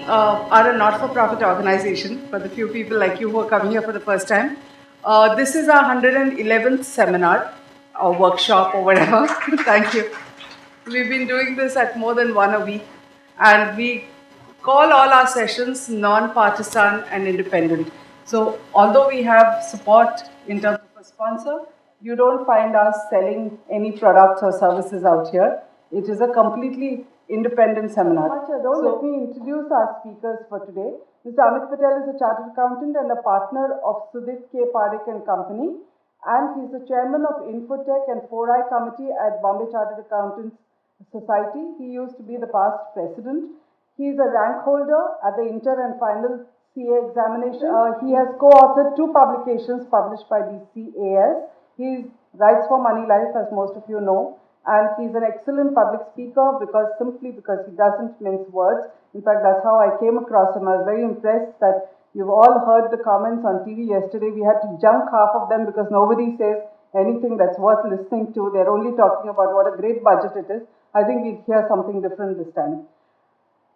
are a not-for-profit organization for the few people like you who are coming here for the first time. This is our 111th seminar or workshop or whatever. Thank you. We've been doing this at more than one a week, and we call all our sessions non-partisan and independent. So although we have support in terms of a sponsor, you don't find us selling any products or services out here. It is a completely independent seminar. Let me introduce our speakers for today. Mr. Ameet Patel is a chartered accountant and a partner of Sudit K Parekh Company, and he's the chairman of Infotech and 4I committee at Bombay Chartered Accountants Society. He used to be the past president. He is a rank holder at the inter and final CA examination. He has co-authored 2 publications published by BCAS. He writes for Moneylife, as most of you know, and he's an excellent public speaker simply because he doesn't mince words. In fact, that's how I came across him. I was very impressed that you've all heard the comments on TV yesterday. We had to junk half of them because nobody says anything that's worth listening to. They're only talking about what a great budget it is. I think we'd hear something different this time.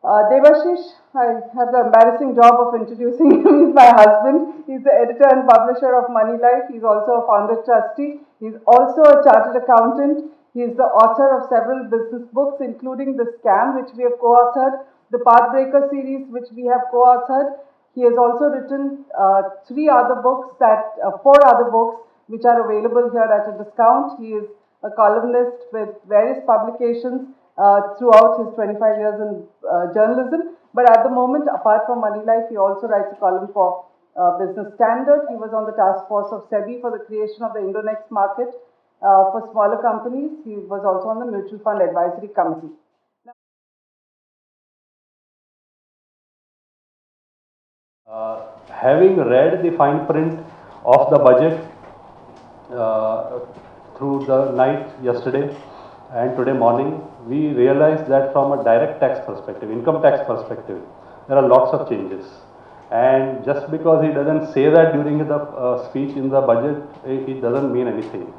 Debashis, I have the embarrassing job of introducing him. He's my husband. He's the editor and publisher of Moneylife. He's also a founder trustee. He's also a chartered accountant. He's the author of several business books, including The Scam, which we have co-authored, the Pathbreaker series, which we have co-authored. He has also written 4 other books, which are available here at a discount. He is a columnist with various publications throughout his 25 years in journalism. But at the moment, apart from Moneylife, he also writes a column for Business Standard. He was on the task force of SEBI for the creation of the Indonex market for smaller companies. He was also on the Mutual Fund Advisory Committee. Having read the fine print of the budget through the night yesterday and today morning, we realized that from a direct tax perspective, income tax perspective, there are lots of changes. And just because he doesn't say that during the speech in the budget, it doesn't mean anything.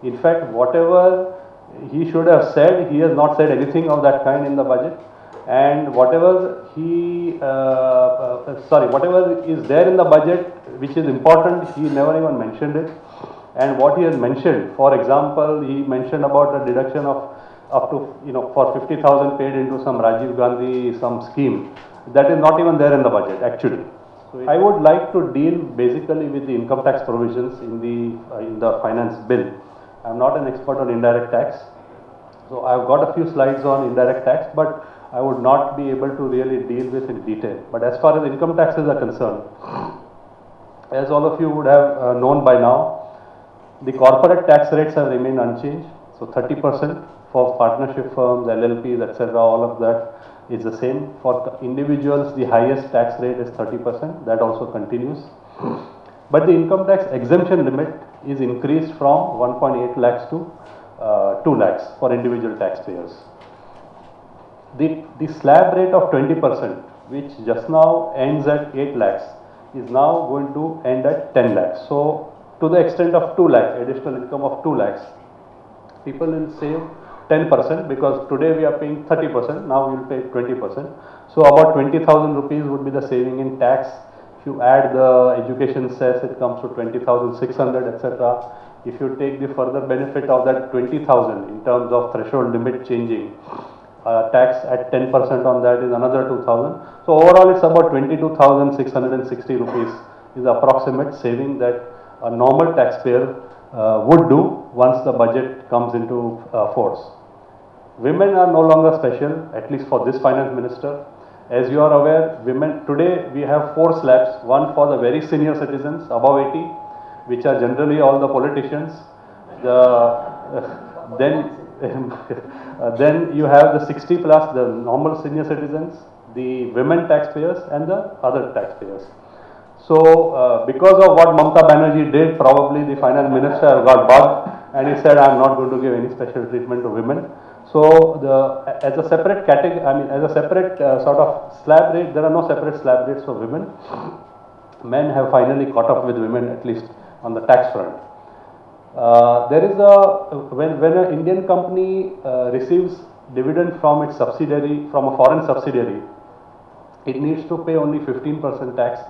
In fact, whatever he should have said, he has not said anything of that kind in the budget. And whatever whatever is there in the budget which is important, he never even mentioned it. And what he has mentioned, for example, he mentioned about a deduction of up to, for 50,000 paid into some Rajiv Gandhi, some scheme. That is not even there in the budget, actually. So I would like to deal basically with the income tax provisions in the finance bill. I am not an expert on indirect tax. So I have got a few slides on indirect tax, but I would not be able to really deal with in detail. But as far as income taxes are concerned, as all of you would have known by now, the corporate tax rates have remained unchanged. So 30% for partnership firms, LLPs, etc. All of that is the same. For individuals, the highest tax rate is 30%. That also continues. But the income tax exemption limit is increased from 1.8 lakhs to 2 lakhs for individual taxpayers. The slab rate of 20%, which just now ends at 8 lakhs, is now going to end at 10 lakhs. So to the extent of 2 lakhs, additional income of 2 lakhs, people will save 10% because today we are paying 30%, now we will pay 20%. So about 20,000 rupees would be the saving in tax. If you add the education cess, it comes to 20,600, etc. If you take the further benefit of that 20,000 in terms of threshold limit changing, tax at 10% on that is another 2,000. So overall it's about 22,660 rupees is the approximate saving that a normal taxpayer would do once the budget comes into force. Women are no longer special, at least for this finance minister. As you are aware, women, today we have 4 slabs, one for the very senior citizens above 80, which are generally all the politicians. Then you have the 60 plus, the normal senior citizens, the women taxpayers and the other taxpayers. So because of what Mamata Banerjee did, probably the finance minister got bugged and he said, I am not going to give any special treatment to women. So as a separate category, as a separate sort of slab rate, there are no separate slab rates for women. Men have finally caught up with women, at least on the tax front. There is when an Indian company receives dividend from its subsidiary, from a foreign subsidiary, it needs to pay only 15% tax,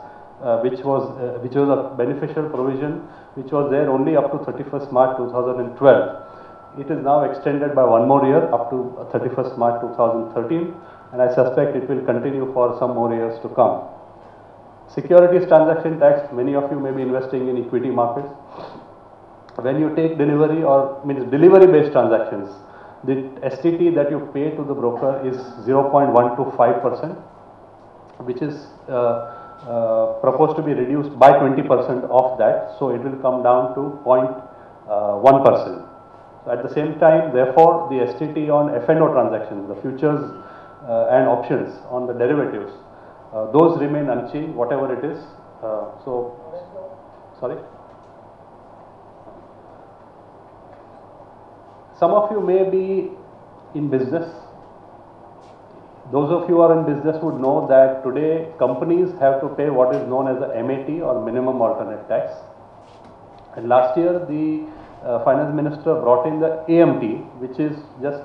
which was a beneficial provision which was there only up to 31st March 2012. It is now extended by one more year up to 31st March 2013, and I suspect it will continue for some more years to come. Securities transaction tax, many of you may be investing in equity markets. When you take delivery or means delivery based transactions, the STT that you pay to the broker is 0.125%, which is proposed to be reduced by 20% of that, so it will come down to 0.1%. So at the same time, therefore, the STT on F&O transactions, the futures and options on the derivatives, those remain unchanged, whatever it is. Sorry. Some of you may be in business. Those of you who are in business would know that today companies have to pay what is known as the MAT or minimum alternate tax. And last year the finance minister brought in the AMT, which is just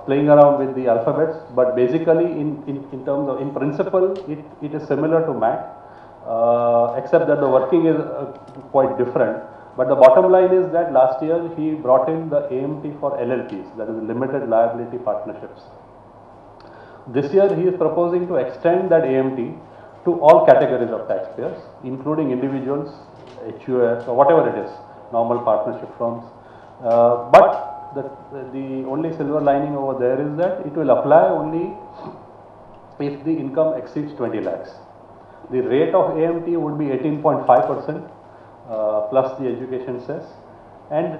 playing around with the alphabets, but basically in terms of, in principle, it is similar to MAT, except that the working is quite different. But the bottom line is that last year he brought in the AMT for LLPs, that is limited liability partnerships. This year he is proposing to extend that AMT to all categories of taxpayers, including individuals, HUFs or whatever it is, normal partnership firms. But the only silver lining over there is that it will apply only if the income exceeds 20 lakhs. The rate of AMT would be 18.5%. Plus the education cess, and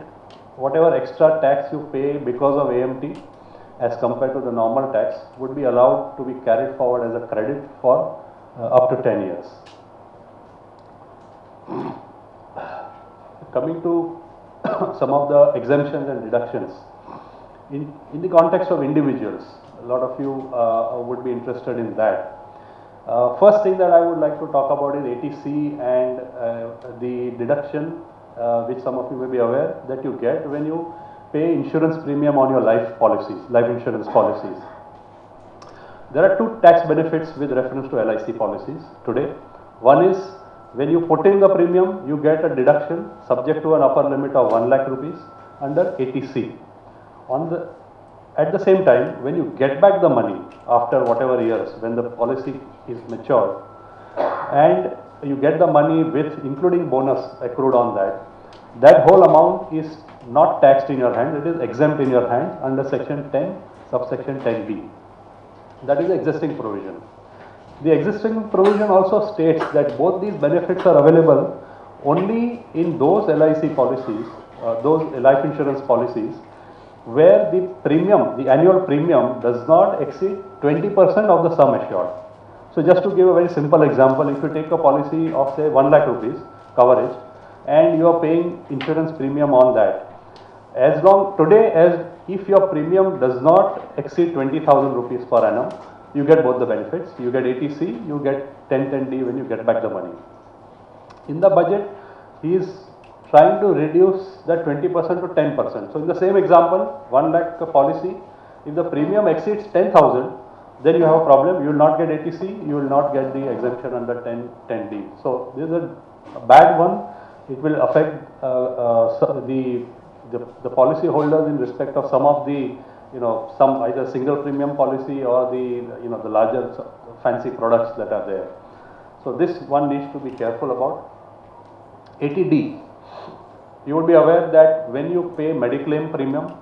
whatever extra tax you pay because of AMT as compared to the normal tax would be allowed to be carried forward as a credit for up to 10 years. Coming to some of the exemptions and deductions. In the context of individuals, a lot of you would be interested in that. First thing that I would like to talk about is ATC and the deduction, which some of you may be aware that you get when you pay insurance premium on your life policies, life insurance policies. There are two tax benefits with reference to LIC policies today. One is when you put in the premium, you get a deduction subject to an upper limit of 1 lakh rupees under ATC. At the same time, when you get back the money after whatever years, when the policy is matured, and you get the money with including bonus accrued on that, that whole amount is not taxed in your hand, it is exempt in your hand under section 10, subsection 10B. That is the existing provision. The existing provision also states that both these benefits are available only in those LIC policies, those life insurance policies, where the premium, the annual premium does not exceed 20% of the sum assured. So just to give a very simple example, if you take a policy of say 1 lakh rupees coverage and you are paying insurance premium on that, as long today as if your premium does not exceed 20,000 rupees per annum, you get both the benefits. You get ATC, you get 1010D when you get back the money. In the budget, he is trying to reduce that 20% to 10%. So in the same example, 1 lakh policy, if the premium exceeds 10,000, then you have a problem. You will not get ATC, you will not get the exemption under 10D. So this is a bad one. It will affect the policy holders in respect of some of the, some either single premium policy or the larger fancy products that are there. So this one needs to be careful about. 80D. You would be aware that when you pay mediclaim premium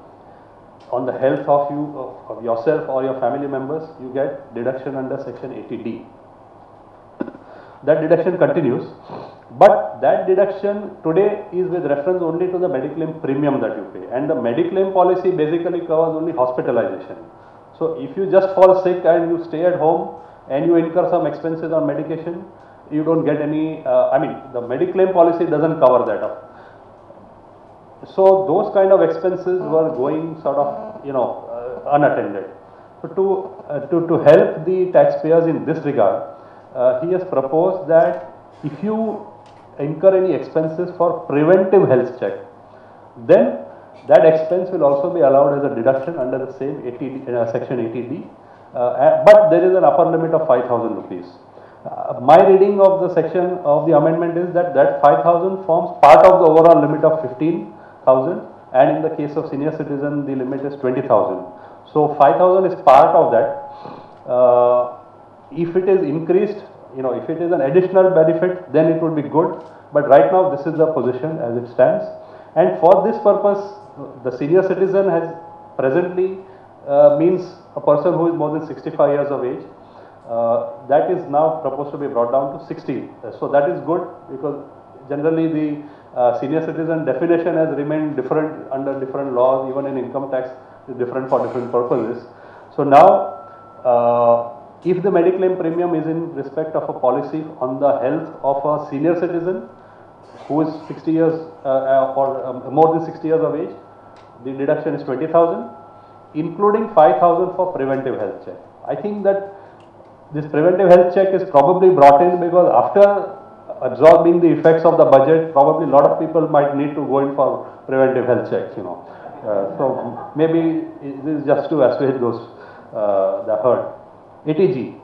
on the health of yourself or your family members, you get deduction under section 80D. That deduction continues, but that deduction today is with reference only to the mediclaim premium that you pay, and the mediclaim policy basically covers only hospitalization. So if you just fall sick and you stay at home and you incur some expenses on medication, you don't get any, the mediclaim policy doesn't cover that up. So those kind of expenses were going sort of, unattended. So to help the taxpayers in this regard, he has proposed that if you incur any expenses for preventive health check, then that expense will also be allowed as a deduction under the same section 80D, but there is an upper limit of 5,000 rupees. My reading of the section of the amendment is that 5,000 forms part of the overall limit of 15,000, and in the case of senior citizen the limit is 20,000. So 5,000 is part of that. If it is increased, if it is an additional benefit, then it would be good. But right now this is the position as it stands. And for this purpose, the senior citizen has presently means a person who is more than 65 years of age. That is now proposed to be brought down to 60. So that is good, because generally the senior citizen definition has remained different under different laws, even in income tax is different for different purposes. So now if the mediclaim premium is in respect of a policy on the health of a senior citizen who is 60 years or more than 60 years of age, the deduction is 20,000, including 5,000 for preventive health check. I think that this preventive health check is probably brought in because after absorbing the effects of the budget, probably a lot of people might need to go in for preventive health checks, so maybe this is just to assuage those the hurt. ATG,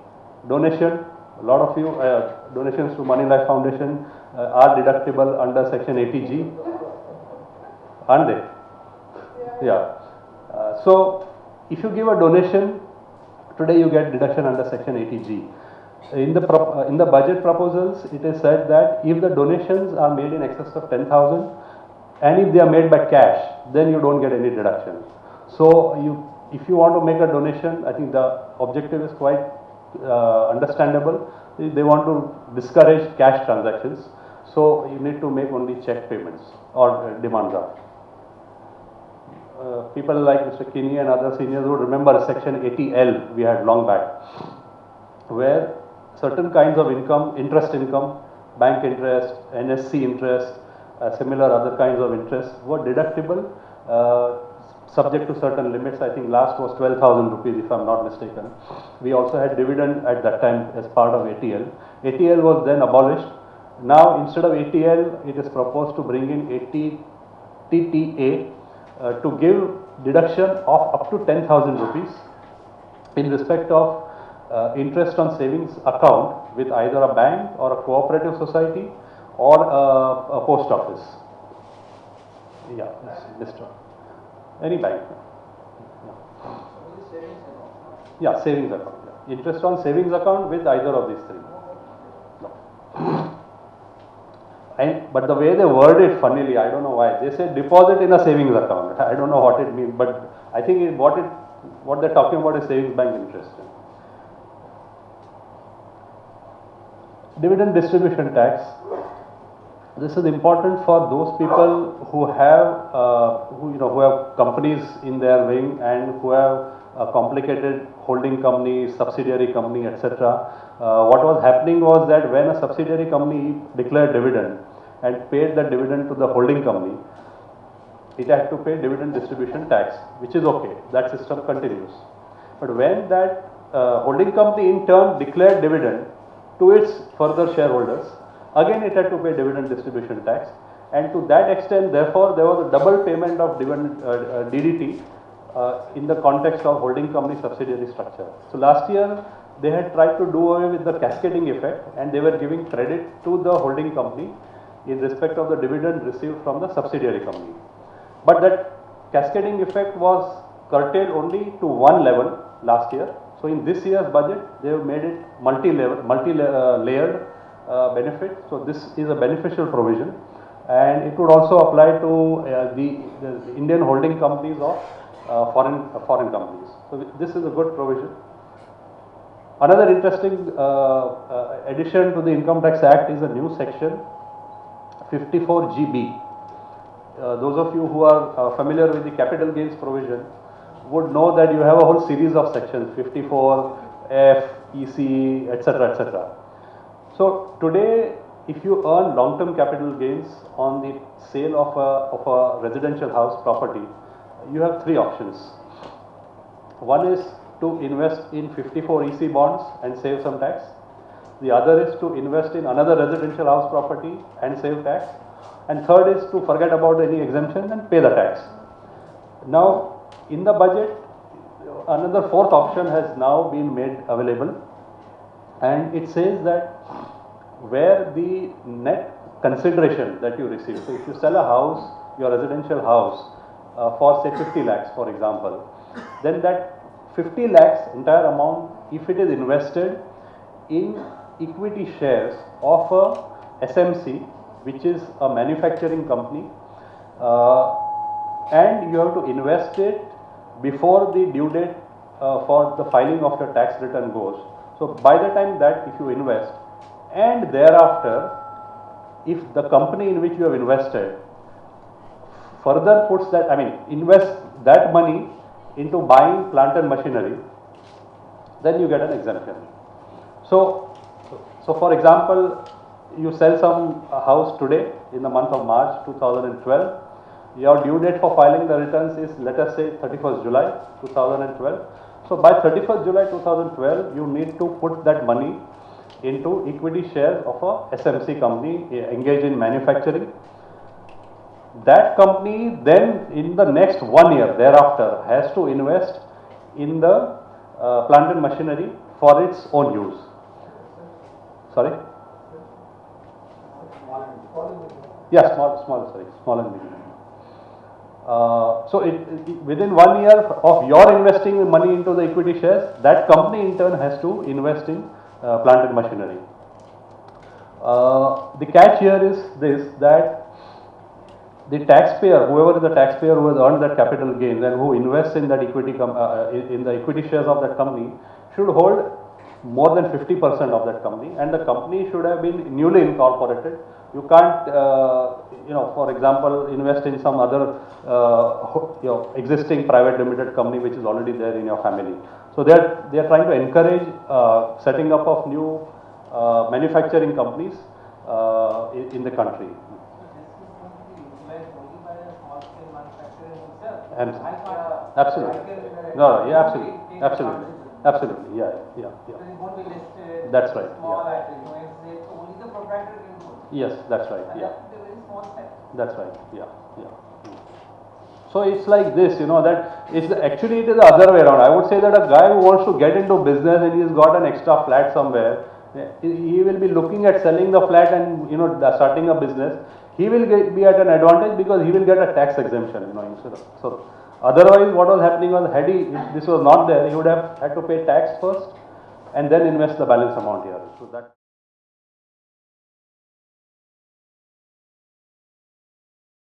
donation, a lot of you, donations to Moneylife Foundation are deductible under section ATG, aren't they? Yeah. So if you give a donation, today you get deduction under section ATG. In the budget proposals, it is said that if the donations are made in excess of 10,000 and if they are made by cash, then you don't get any deduction. So if you want to make a donation, I think the objective is quite understandable. They want to discourage cash transactions. So you need to make only check payments or demand draft. People like Mr. Kinney and other seniors would remember section 80L we had long back, where certain kinds of income, interest income, bank interest, NSC interest, similar other kinds of interest were deductible subject to certain limits. I think last was 12,000 rupees if I am not mistaken. We also had dividend at that time as part of ATL. ATL was then abolished. Now instead of ATL, it is proposed to bring in TTA to give deduction of up to 10,000 rupees in respect of interest on savings account with either a bank or a cooperative society or a post office. Yeah, Mr. Any bank. Yeah, savings account. Yeah. Interest on savings account with either of these three. No. But the way they word it, funnily, I don't know why. They say deposit in a savings account. I don't know what it means, but I think what they're talking about is savings bank interest. Dividend distribution tax. This is important for those people who have who have companies in their wing and who have a complicated holding company, subsidiary company, etc. What was happening was that when a subsidiary company declared dividend and paid the dividend to the holding company, it had to pay dividend distribution tax, which is okay. That system continues. But when that holding company in turn declared dividend to its further shareholders, again it had to pay dividend distribution tax, and to that extent, therefore, there was a double payment of dividend DDT in the context of holding company subsidiary structure. So last year they had tried to do away with the cascading effect, and they were giving credit to the holding company in respect of the dividend received from the subsidiary company. But that cascading effect was curtailed only to one level last year. So in this year's budget, they have made it multi-layered benefit. So this is a beneficial provision, and it would also apply to the Indian holding companies of foreign companies. So this is a good provision. Another interesting addition to the Income Tax Act is a new section 54GB. Those of you who are familiar with the capital gains provision would know that you have a whole series of sections 54, F, EC, etc. etc. So today, if you earn long-term capital gains on the sale of a residential house property, you have three options. One is to invest in 54 EC bonds and save some tax. The other is to invest in another residential house property and save tax. And third is to forget about any exemption and pay the tax. Now, in the budget, another fourth option has now been made available, and it says that where the net consideration that you receive, so if you sell a house, your residential house, for say 50 lakhs for example, then that 50 lakhs entire amount, if it is invested in equity shares of a SMC, which is a manufacturing company, and you have to invest it before the due date for the filing of your tax return goes. So by the time that if you invest, and thereafter if the company in which you have invested further puts that, invest that money into buying plant and machinery, then you get an exemption. So for example, you sell some house today in the month of March 2012, your due date for filing the returns is, let us say, 31st July 2012. So by 31st July 2012, you need to put that money into equity shares of a SMC company engaged in manufacturing. That company then in the next 1 year thereafter has to invest in the plant and machinery for its own use. Sorry? Yeah, small and medium. So within 1 year of your investing money into the equity shares, that company in turn has to invest in plant and machinery. The catch here is this, that the taxpayer, whoever is the taxpayer who has earned that capital gains and who invests in that equity in the equity shares of that company, should hold more than 50% of that company, and the company should have been newly incorporated. You can't, for example, invest in some other existing private limited company which is already there in your family. So they are trying to encourage setting up of new manufacturing companies in the country. Absolutely. No, yeah, absolutely. Yeah. That's right. Yes, that's right. Yeah. That's right. Yeah. So it's like this, that it's actually it is the other way around. I would say that a guy who wants to get into business and he's got an extra flat somewhere, he will be looking at selling the flat and starting a business. He will be at an advantage because he will get a tax exemption, instead of. So otherwise, what was happening was, if this was not there, he would have had to pay tax first and then invest the balance amount here. So that.